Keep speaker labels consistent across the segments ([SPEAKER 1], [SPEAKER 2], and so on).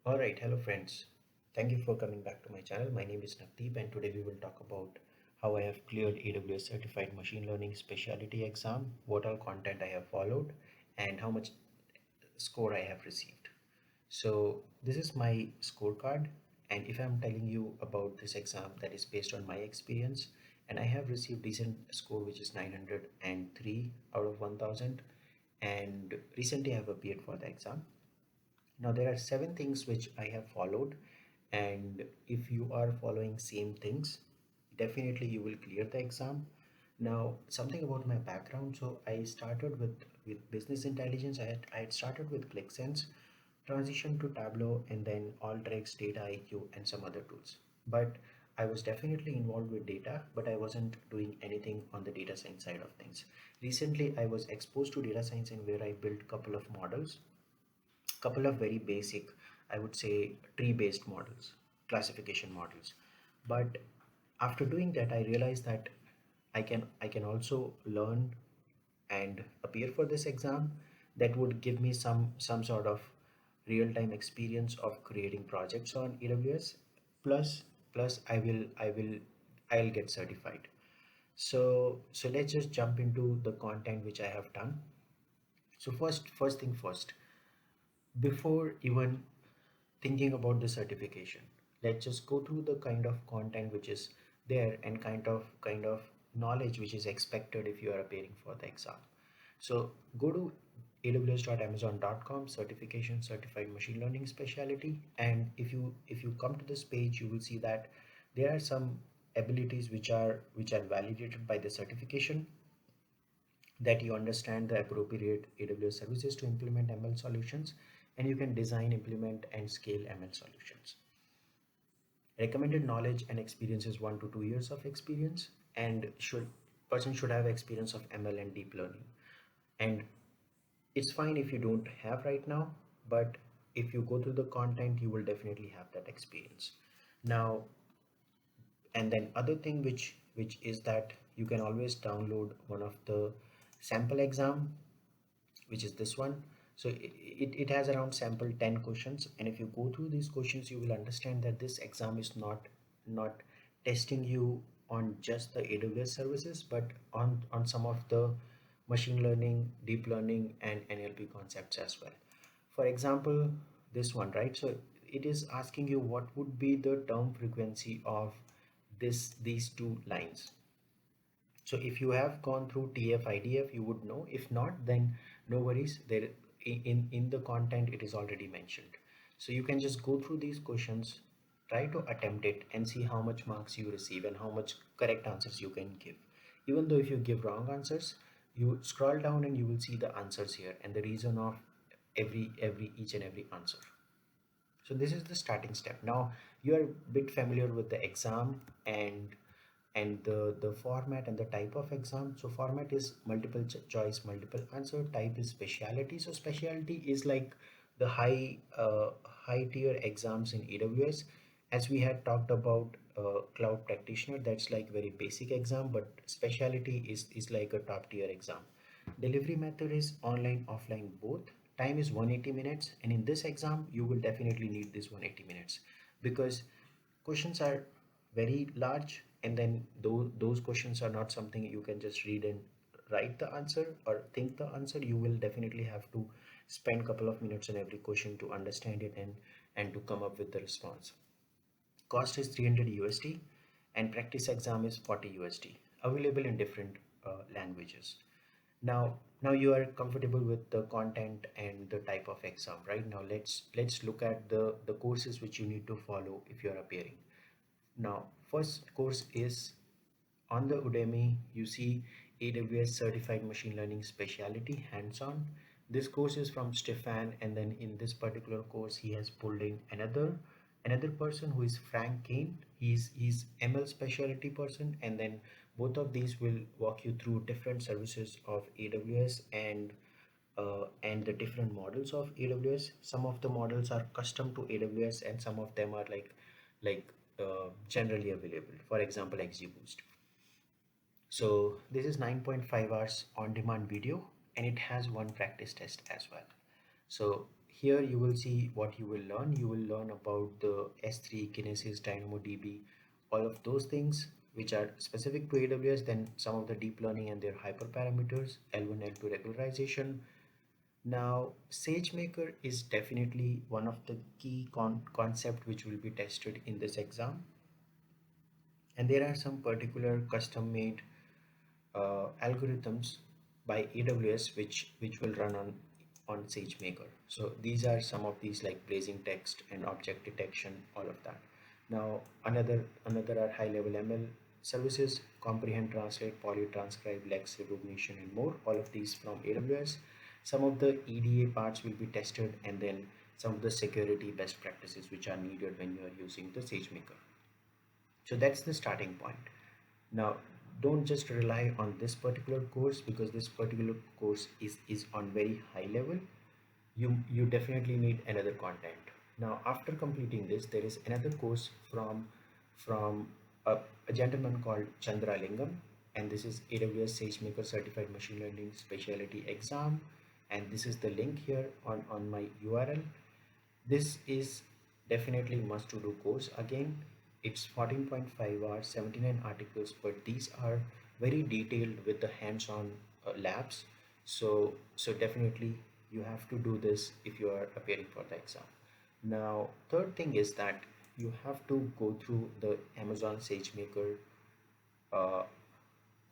[SPEAKER 1] Alright, hello friends. Thank you for coming back to my channel. My name is Navdeep and today we will talk about how I have cleared AWS Certified Machine Learning Specialty Exam, what all content I have followed, and how much score I have received. So this is my scorecard, and if I'm telling you about this exam, that is based on my experience, and I have received decent score which is 903 out of 1000, and recently I have appeared for the exam. Now there are seven things which I have followed, and if you are following same things, definitely you will clear the exam. Now something about my background. So I started with business intelligence. I had started with ClickSense, transitioned to Tableau, and then Alteryx, Data IQ, and some other tools. But I was definitely involved with data, but I wasn't doing anything on the data science side of things. Recently, I was exposed to data science and where I built couple of models, couple of very basic, I would say, tree based models, classification models. But after doing that, I realized that I can also learn and appear for this exam. That would give me some sort of real time experience of creating projects on AWS. Plus plus I'll get certified. So let's just jump into the content which I have done. So first thing first, before even thinking about the certification, let's just go through the kind of content which is there and kind of knowledge which is expected if you are appearing for the exam. So go to aws.amazon.com, certification, certified machine learning specialty, and if you come to this page, you will see that there are some abilities which are validated by the certification, that you understand the appropriate AWS services to implement ML solutions, and you can design, implement, and scale ML solutions. Recommended knowledge and experience is 1 to 2 years of experience, and should have experience of ML and deep learning. And it's fine if you don't have right now, but if you go through the content, you will definitely have that experience. Now, and then other thing which is that you can always download one of the sample exam, which is this one. So it has around sample 10 questions, and if you go through these questions, you will understand that this exam is not testing you on just the AWS services, but on some of the machine learning, deep learning, and NLP concepts as well. For example, this one, right? So it is asking you what would be the term frequency of these two lines. So if you have gone through TF IDF, you would know. If not, then no worries. There in the content it is already mentioned. So you can just go through these questions, try to attempt it, and see how much marks you receive and how much correct answers you can give. Even though if you give wrong answers, you scroll down and you will see the answers here and the reason of every each and every answer. So this is the starting step. Now you are a bit familiar with the exam and the format and the type of exam. So format is multiple choice, multiple answer. Type is specialty. So specialty is like the high tier exams in AWS. As we had talked about cloud practitioner, that's like very basic exam, but specialty is like a top tier exam. Delivery method is online, offline, both. Time is 180 minutes, and in this exam, you will definitely need this 180 minutes because questions are very large, and then those questions are not something you can just read and write the answer or think the answer. You will definitely have to spend couple of minutes on every question to understand it and to come up with the response. Cost is 300 USD and practice exam is 40 USD, available in different languages. Now you are comfortable with the content and the type of exam, right? Now let's look at the courses which you need to follow if you are appearing. Now, first course is on the Udemy. You see AWS Certified Machine Learning Specialty hands-on. This course is from Stefan, and then in this particular course, he has pulled in another person who is Frank Kane. He's ML specialty person, and then both of these will walk you through different services of AWS and the different models of AWS. Some of the models are custom to AWS, and some of them are generally available. For example, XGBoost. So this is 9.5 hours on-demand video, and it has one practice test as well. So here you will see what you will learn. You will learn about the S3, Kinesis, DynamoDB, all of those things which are specific to AWS, then some of the deep learning and their hyperparameters, L1, L2 regularization. Now, SageMaker is definitely one of the key concept which will be tested in this exam. And there are some particular custom made algorithms by AWS which will run on SageMaker. So these are some of these like blazing text and object detection, all of that. Now another are high level ML services, comprehend, translate, poly, transcribe, lex recognition, and more. All of these from AWS. Some of the EDA parts will be tested, and then some of the security best practices which are needed when you are using the SageMaker. So that's the starting point. Now, don't just rely on this particular course, because this particular course is on very high level. You definitely need another content. Now, after completing this, there is another course from a gentleman called Chandra Lingam, and this is AWS SageMaker Certified Machine Learning Specialty Exam, and this is the link here on my URL. This is definitely must to do course. Again, it's 14.5 hours, 79 articles, but these are very detailed with the hands-on labs. So definitely you have to do this if you are appearing for the exam. Now, third thing is that you have to go through the Amazon SageMaker uh,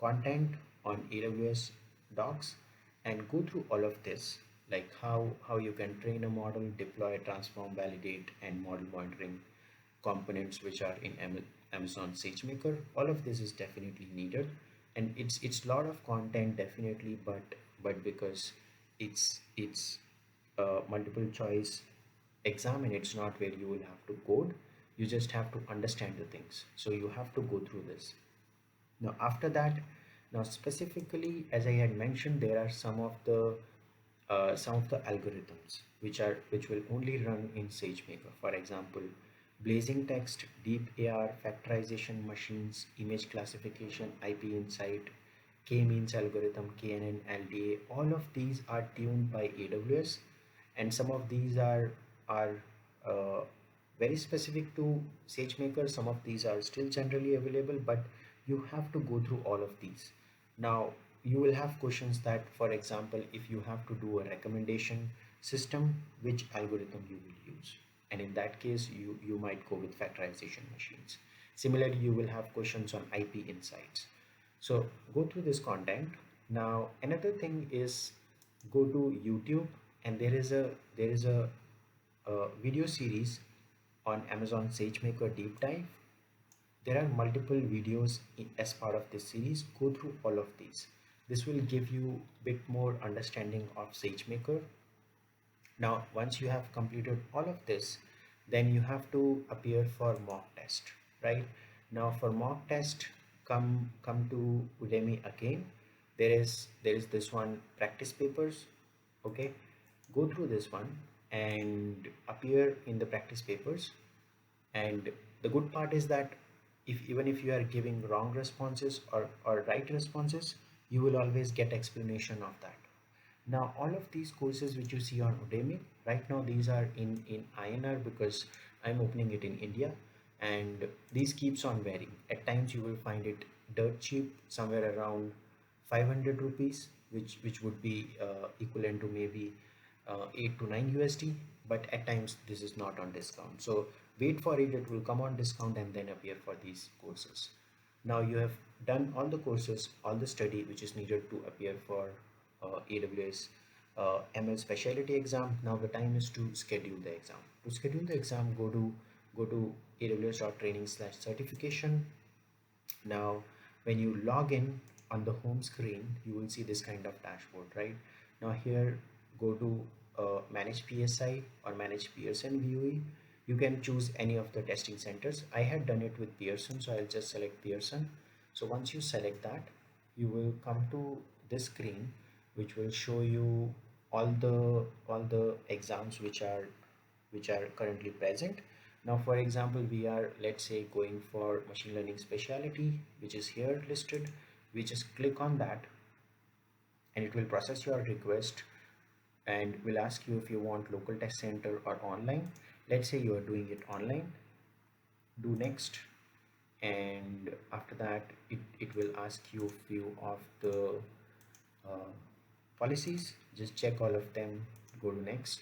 [SPEAKER 1] content on AWS docs and go through all of this, like how you can train a model, deploy, transform, validate, and model monitoring components which are in Amazon SageMaker. All of this is definitely needed, and it's a lot of content definitely, but because it's multiple choice exam and it's not where you will have to code, you just have to understand the things, so you have to go through this. Now after that, now specifically as I had mentioned, there are some of the algorithms which will only run in SageMaker. For example, blazing text, deep AR, factorization machines, image classification, IP insight, K-means algorithm, KNN, LDA. All of these are tuned by AWS, and some of these are uh, very specific to SageMaker. Some of these are still generally available, but you have to go through all of these. Now, you will have questions that, for example, if you have to do a recommendation system, which algorithm you will use? And in that case, you might go with factorization machines. Similarly, you will have questions on IP insights. So go through this content. Now, another thing is go to YouTube, and there is a video series on Amazon SageMaker Deep Dive. There are multiple videos as part of this series. Go through all of these. This will give you a bit more understanding of SageMaker. Now, once you have completed all of this, then you have to appear for mock test, right? Now, for mock test, come to Udemy again. There is this one, practice papers. Okay, go through this one and appear in the practice papers. And the good part is that if even if you are giving wrong responses or right responses, you will always get explanation of that. Now, all of these courses which you see on Udemy, right now these are in INR because I'm opening it in India, and these keeps on varying. At times you will find it dirt cheap, somewhere around 500 rupees, which would be equivalent to maybe 8 to 9 USD, but at times this is not on discount. So wait for it, it will come on discount and then appear for these courses. Now you have done all the courses, all the study which is needed to appear for AWS ML specialty exam. Now the time is to schedule the exam. To schedule the exam, go to aws.training/certification. Now, when you log in on the home screen, you will see this kind of dashboard, right? Now here, go to manage PSI or manage Pearson VUE. You can choose any of the testing centers. I had done it with Pearson, so I'll just select Pearson. So once you select that, you will come to this screen, which will show you all the exams which are currently present. Now, for example, we are, let's say, going for machine learning specialty, which is here listed. We just click on that and it will process your request. and will ask you if you want local test center or online. Let's say you are doing it online, do next, and after that it will ask you few of the uh, policies. Just check all of them, go to next,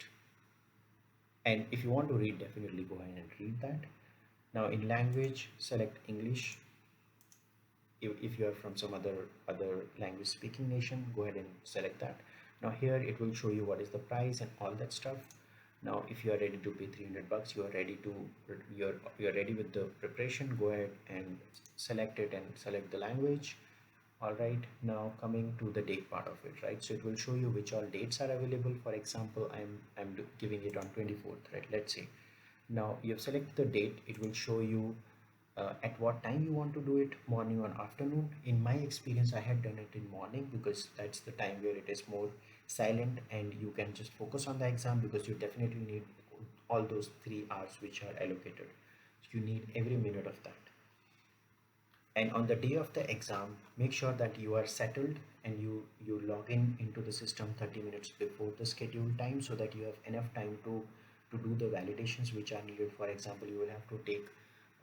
[SPEAKER 1] and if you want to read, definitely go ahead and read that. Now in language, select English. If you are from some other language speaking nation, go ahead and select that. Now here it will show you what is the price and all that stuff. Now if you are ready to pay 300 bucks, you are ready to you're ready with the preparation, go ahead and select it and select the language. All right, now coming to the date part of it, right? So it will show you which all dates are available. For example, I'm giving it on 24th, right? Let's say. Now you have selected the date, it will show you at what time you want to do it, morning or afternoon. In my experience, I had done it in morning because that's the time where it is more silent and you can just focus on the exam, because you definitely need all those 3 hours which are allocated. You need every minute of that. And on the day of the exam, make sure that you are settled and you log in into the system 30 minutes before the scheduled time, so that you have enough time to do the validations which are needed. For example, you will have to take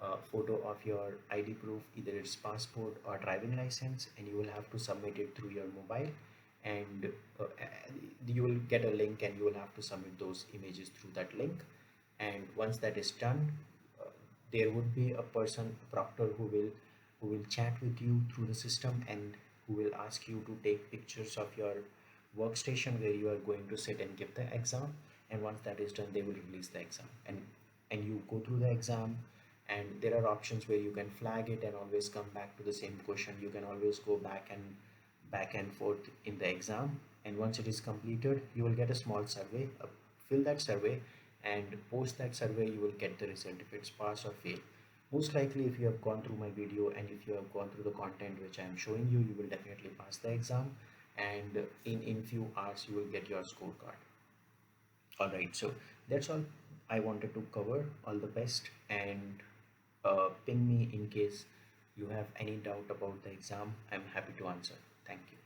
[SPEAKER 1] a photo of your ID proof, either it's passport or driving license, and you will have to submit it through your mobile. And you will get a link and you will have to submit those images through that link. And once that is done, uh, there would be a person, a proctor, who will chat with you through the system, and who will ask you to take pictures of your workstation where you are going to sit and give the exam. And once that is done, they will release the exam, and you go through the exam. And there are options where you can flag it and always come back to the same question. You can always go back and forth in the exam. And once it is completed, you will get a small survey. Fill that survey and post that survey. You will get the result if it's pass or fail. Most likely, if you have gone through my video and if you have gone through the content which I am showing you, you will definitely pass the exam, and in few hours you will get your scorecard. All right, so that's all I wanted to cover. All the best, and ping me in case you have any doubt about the exam. I'm happy to answer. Thank you.